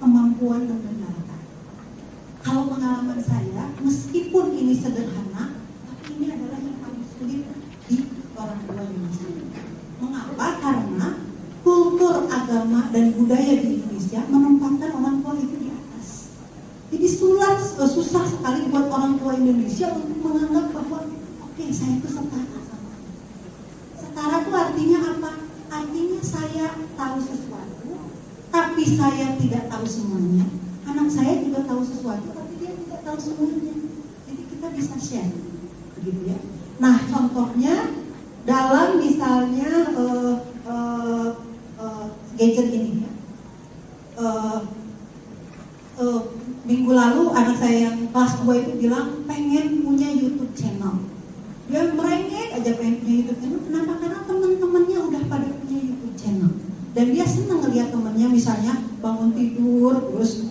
kemampuan mendengarkan. Kalau pengalaman saya, meskipun ini sederhana, tapi ini adalah yang paling sulit di orang tua Indonesia. Mengapa? Karena kultur agama dan budaya di Indonesia menempatkan orang tua itu di atas. Jadi susah sekali buat orang tua Indonesia untuk menganggap bahwa oke, saya itu setara sama. Setara itu artinya apa? Artinya saya tahu sesuatu, tapi saya tidak tahu semuanya. Anak saya juga tahu sesuatu, tapi dia tidak tahu semuanya. Jadi kita bisa share, begitu ya. Nah, contohnya dalam misalnya gadget ini ya. Minggu lalu anak saya yang kelas 2 itu bilang pengen punya YouTube channel. Dia merengek aja pengen punya YouTube channel. Kenapa? Karena teman-temannya udah pada punya YouTube channel. Dan dia senang ngeliat temannya misalnya bangun tidur terus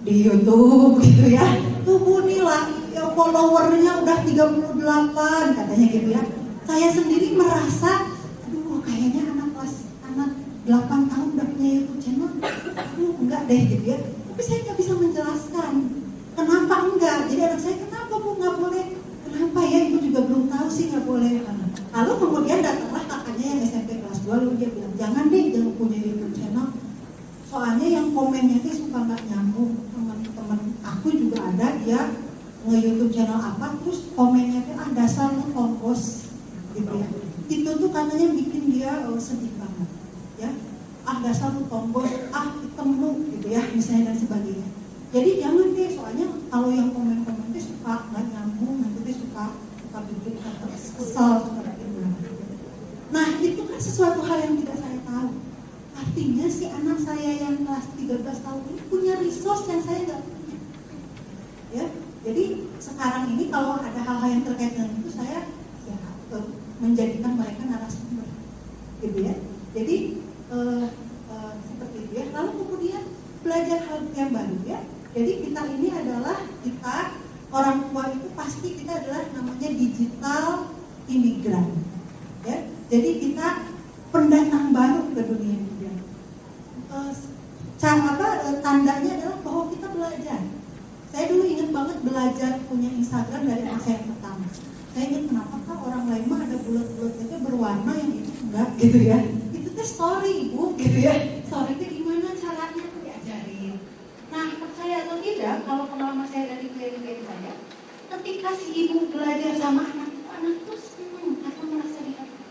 di YouTube gitu ya. Tuh Bunilah ya, followernya udah 38 katanya gitu ya. Saya sendiri merasa, aduh kayaknya anak 8 tahun udah punya YouTube channel. Aduh enggak deh gitu ya. Tapi saya nggak bisa menjelaskan kenapa enggak. Jadi anak saya, kenapa Bu nggak boleh? Kenapa ya? Ibu juga belum tahu sih nggak boleh. Lalu kemudian datanglah kakaknya yang SMP kelas 2, lalu dia bilang, jangan deh, jangan punya YouTube channel. Soalnya yang komennya itu suka nggak nyambung. Teman-teman aku juga ada, dia nge-YouTube channel apa, terus komennya itu dasar lu tombos gitu ya. Itu tuh katanya bikin dia sedih banget ya. Dasar lu tombos, hitam lu gitu ya, misalnya dan sebagainya. Jadi jangan deh, soalnya kalau yang komen-komen itu suka nggak nyambung, nanti dia suka bikin kesel, suka bikin marah. Nah itu kan sesuatu hal yang tidak saya tahu. Artinya si anak saya yang kelas 13 tahun ini punya resource yang saya nggak punya. Ya, jadi sekarang ini kalau ada hal-hal yang terkait dengan itu, saya ya menjadikan mereka narasumber, gitu ya. Jadi seperti itu ya. Lalu kemudian belajar hal yang baru ya. Jadi kita ini adalah orang tua itu pasti kita adalah namanya digital imigran ya. Jadi kita pendatang baru ke dunia ini. Tandanya adalah bahwa kita belajar. Saya dulu ingat banget belajar punya Instagram dari anak saya yang pertama. Saya ingat kenapa kah orang lain mah ada bulat-bulatnya berwarna, yang itu enggak gitu ya. Itu tuh story Bu gitu ya. Story itu gimana caranya tuh diajarin. Nah percaya atau tidak, kalau pengalaman saya dari klien-klien saya, ketika si ibu belajar sama anak itu senang atau merasa dihargai.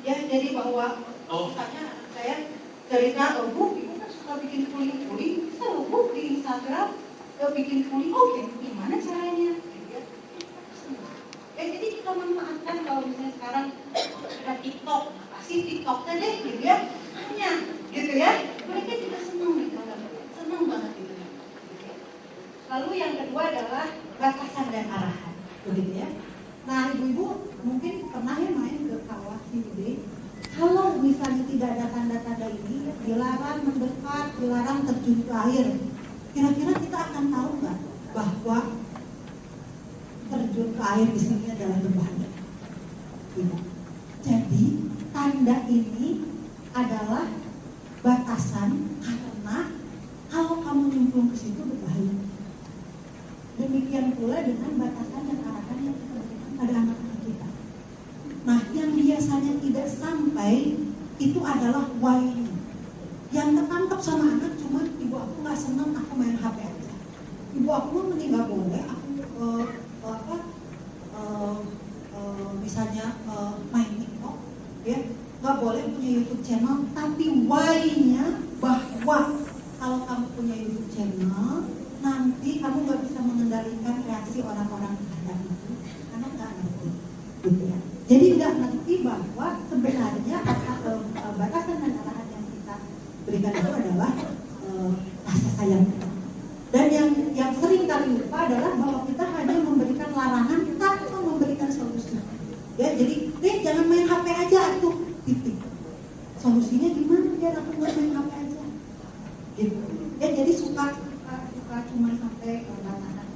Ya jadi bahwa misalnya saya cerita, Bu ibu kan suka bikin kuling-kuling, bisa Bu di Instagram bikin kuling, oke, gimana caranya? Ya jadi kita memanfaatkan kalau misalnya sekarang ada TikTok, kasih TikToknya deh gitu ya, hanya gitu ya, mereka juga senang gitu, senang banget gitu. Lalu yang kedua adalah batasan dan arahan, begitu ya. Nah ibu-ibu mungkin pernah ya main ke kawah Ciwidey. Kalau misalnya tidak ada tanda-tanda ini, dilarang mendekat, dilarang terjun ke air. Kira-kira kita akan tahu nggak bahwa terjun ke air di sini adalah berbahaya? Tidak. Jadi tanda ini adalah batasan, karena kalau kamu nyemplung ke situ berbahaya. Demikian pula dengan batasan dan arahan yang kita berikan pada anak-anak kita. Nah, yang biasanya tidak sampai itu adalah why-nya. Yang ketangkap sama anak cuma ibu aku nggak senang aku main HP aja. Ibu aku mending nggak boleh aku misalnya main TikTok, ya nggak boleh punya YouTube channel. Tapi why-nya bahwa kalau kamu punya YouTube channel, nanti kamu nggak bisa mengendalikan reaksi orang-orang terhadap itu, karena nggak ngerti, gitu ya. Jadi nggak ngerti bahwa sebenarnya batasan dan arahan yang kita berikan itu adalah rasa sayang kita. Dan yang sering kali lupa adalah bahwa kita hanya memberikan larangan tanpa memberikan solusi. Ya, jadi jangan main HP aja tuh, titik. Solusinya gimana biar aku nggak main HP aja? Gitu. Ya, jadi suka cuma sampai batasan.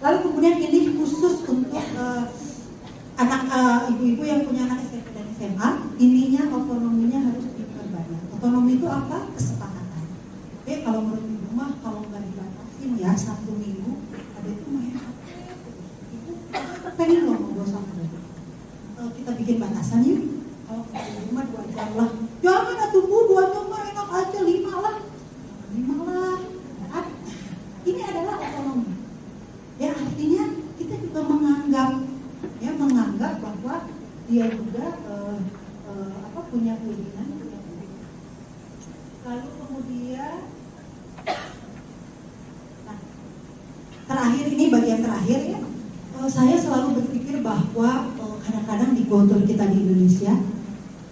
Lalu kemudian ini khusus untuk anak ibu-ibu yang punya anak SMP dan SMA, ininya otonominya harus diperbanyak. Otonomi itu apa? Kesepakatan. kalau menurut ibu mah kalau nggak dibatasin ya 1 minggu ada itu main HP. Ibu pengen loh ngobrol sama dia. Kita bikin batasan yuk. Kalau di rumah 2 jam lah. Jangan atuh Bu, 2 jam mah enak aja, 5 lah. 5 lah. Ini adalah otonomi. Ya artinya kita juga menganggap bahwa dia juga punya keinginan. Lalu kemudian terakhir, ini bagian terakhir ya, saya selalu berpikir bahwa kadang-kadang di kultur kita di Indonesia,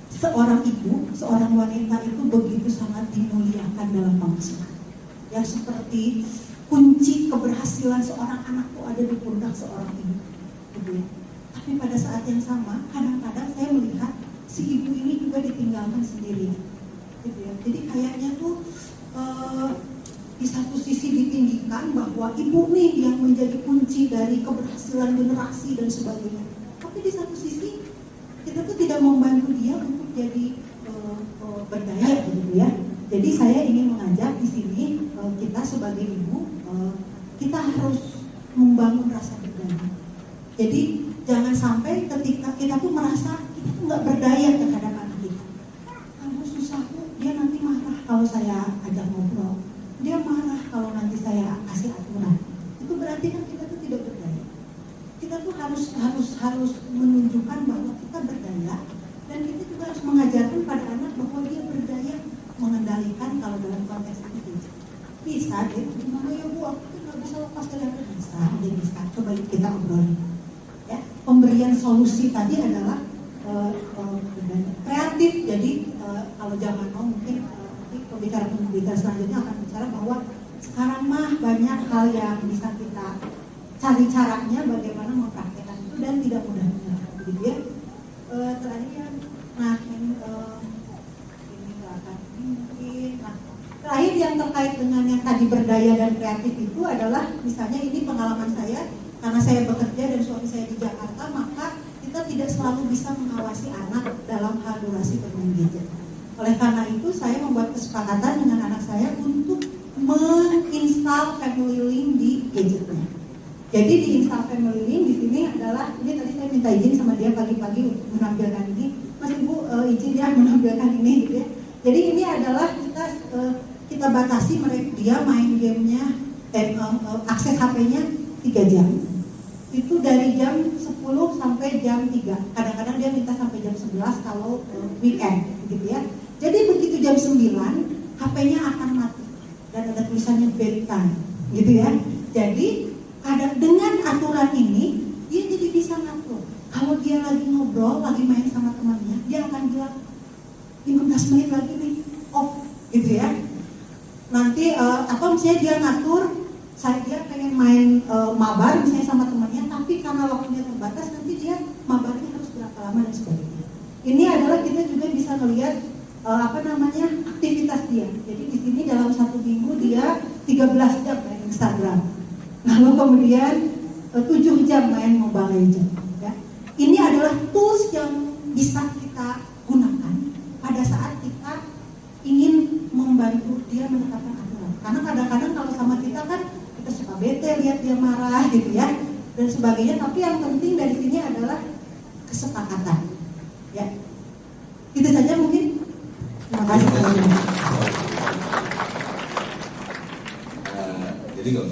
seorang ibu, seorang wanita itu begitu sangat dimuliakan dalam bangsa. Ya seperti kunci keberhasilan seorang anak itu ada di pundak seorang ibu, gitu ya. Tapi pada saat yang sama, kadang-kadang saya melihat si ibu ini juga ditinggalkan sendiri, gitu ya. Jadi kayaknya tuh di satu sisi ditinggikan bahwa ibu nih yang menjadi kunci dari keberhasilan generasi dan sebagainya. Tapi di satu sisi kita tuh tidak membantu dia untuk jadi berdaya, gitu ya. Jadi saya ingin mengajak di sini kita sebagai ibu, kita harus membangun rasa berdaya. Jadi jangan sampai ketika kita tuh merasa kita tuh nggak berdaya terhadap anak kita. Kamu susah tuh, dia nanti marah kalau saya ajak ngobrol. Dia marah kalau nanti saya kasih aturan. Itu berarti kan kita tuh tidak berdaya. Kita tuh harus menunjukkan bahwa kita berdaya, dan kita juga harus mengajarkan pada anak bahwa dia berdaya mengendalikan, kalau dalam konteks itu bisa deh, gimana ya Bu, aku tuh nggak bisa lepas dari apa, dia bisa. Coba kita obrolin. Ya, pemberian solusi tadi adalah kreatif. Jadi kalau zaman now mungkin pembicara selanjutnya akan bicara bahwa sekarang mah banyak hal yang bisa kita cari caranya bagaimana mempraktekkan itu dan tidak mudah menyerah, gitu ya. Terakhir, ini nggak akan mungkin. Terakhir yang terkait dengan yang tadi berdaya dan kreatif itu adalah, misalnya ini pengalaman saya, karena saya bekerja dan suami saya di Jakarta, maka kita tidak selalu bisa mengawasi anak dalam hal durasi bermain gadget. Oleh karena itu saya membuat kesepakatan dengan anak saya untuk menginstal Family Link di gadgetnya. Jadi di install Family Link di sini adalah, ini tadi saya minta izin sama dia pagi-pagi untuk menampilkan ini. Mas Ibu izin ya menampilkan ini, gitu ya. Jadi ini adalah kita batasi dia main gamenya, akses HP-nya 3 jam. Itu dari jam 10 sampai jam 3. Kadang-kadang dia minta sampai jam 11 kalau weekend, gitu ya. Jadi begitu jam 9, HP-nya akan mati dan ada tulisannya bedtime, gitu ya. Jadi dengan aturan ini dia jadi bisa ngatur. Kalau dia lagi ngobrol, lagi main sama temannya, dia akan bilang 15 menit lagi nih off, gitu ya. Nanti misalnya dia ngatur, dia pengen main mabar misalnya sama temannya, tapi karena waktunya terbatas, nanti dia mabarnya harus berapa lama dan sebagainya. Ini adalah kita juga bisa melihat aktivitas dia. Jadi di sini dalam 1 minggu dia 13 jam main Instagram, lalu kemudian 7 jam main Mobile Legends. Ya. Ini adalah tools yang bisa kita gunakan pada saat kita ingin membantu dia menetapkan aturan. Karena kadang-kadang kalau sama kita kan kita suka bete lihat dia marah, gitu ya, dan sebagainya. Tapi yang penting dari sini adalah kesepakatan. Ya, itu saja mungkin. Terima kasih. Jadi